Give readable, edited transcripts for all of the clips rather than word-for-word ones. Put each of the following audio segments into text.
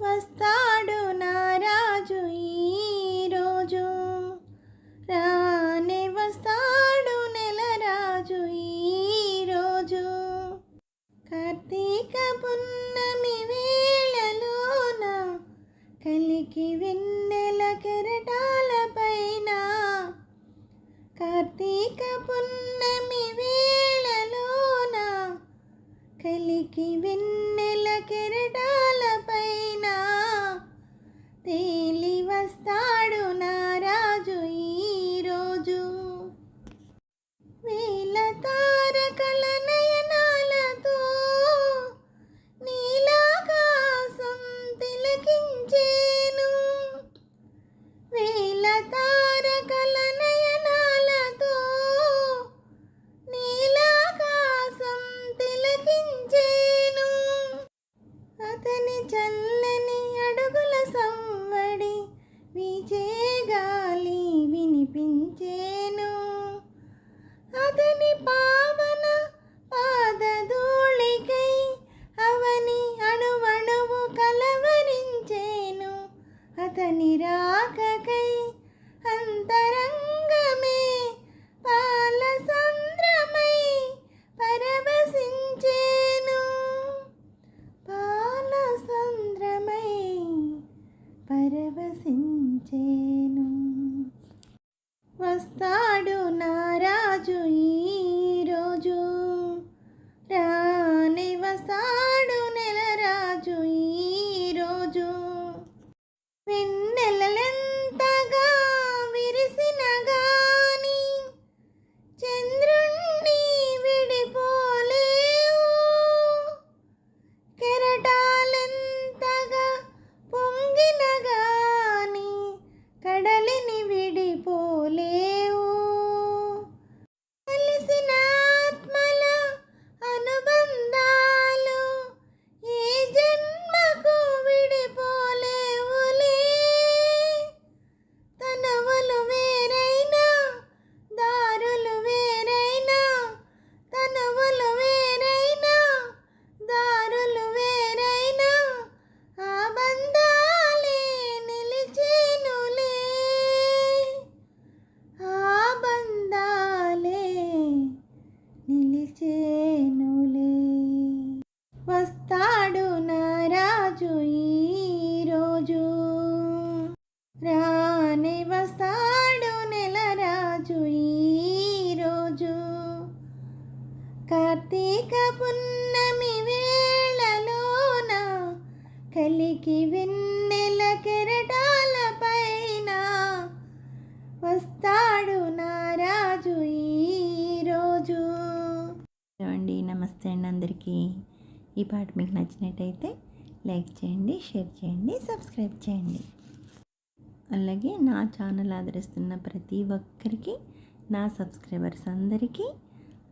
వస్తాడు నా రాజు ఈరోజు, రానే వస్తాడు నెల రాజు ఈరోజు. కార్తీక పున్నమి వేళలోన కలికి వెన్నెల కెరటాల పైన, కార్తీక పున్నమి వేళలోన కలికి వెన్నెల కెరటాల పైన తేలి వస్తాడు నా రాజు ఈరోజు. వేల తారకల నయనాలతో నీలాకాశం తిలకించేను, వేల తారకల నయనాలతో నీలాకాశం తిలకించేను. అతని చల్లని అడుగుల సవ్వడి వీచే గాలి వినిపించేను, అతని పావన పాదధూళికై అవని అణువణువు కలవరించేను. అతని రాకకై అంతరంగమే పాలసంద్రమై పరవశించేను, పాలసంద్రమై పరవశించేను. వస్తాడు నా రాజు ఈరోజు, రాని వస్తాడు నెల రాజు ఈరోజు. వెన్నెలలెంతగా విరిసిన గాని చంద్రుణ్ణి విడిపోలేవు, కెరటాలెంతగా పొంగిన గాని కడలిని విడిపోలేవు. కలిసిన ఆత్మల అనుబంధాలు ఏ జన్మకు విడిపోలేవులే. తనువులు వేరైనా దారులు వేరైనా, తనువులు వేరైనా దారులు వేరైనా ఆ బంధాలే నిలిచేనులే, ఆ బంధాలే నిలిచేనులే. వస్తాడు నా రాజు ఈరోజు, రానే వస్తాడు నెల రాజు ఈరోజు. కార్తీక పున్నమి వేళలోన కలికి వెన్నెల కెరటాల పైన వస్తాడు నా రాజు ఈరోజు. అండి, నమస్తే అండి అందరికీ. ఈ పాట మీకు నచ్చినట్టయితే లైక్ చేయండి, షేర్ చేయండి, సబ్స్క్రైబ్ చేయండి. అలాగే నా ఛానల్ ఆదరిస్తున్న ప్రతి ఒక్కరికి, నా సబ్స్క్రైబర్స్ అందరికీ,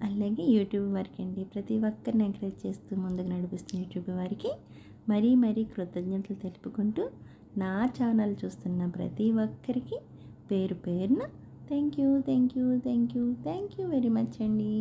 అలాగే యూట్యూబ్ వారికి అండి, ప్రతి ఒక్కరిని ఎంకరేజ్ చేస్తూ ముందుకు నడిపిస్తున్న యూట్యూబ్ వారికి మరీ మరీ కృతజ్ఞతలు తెలుపుకుంటూ, నా ఛానల్ చూస్తున్న ప్రతి ఒక్కరికి పేరు పేరున థ్యాంక్ యూ వెరీ మచ్ అండి.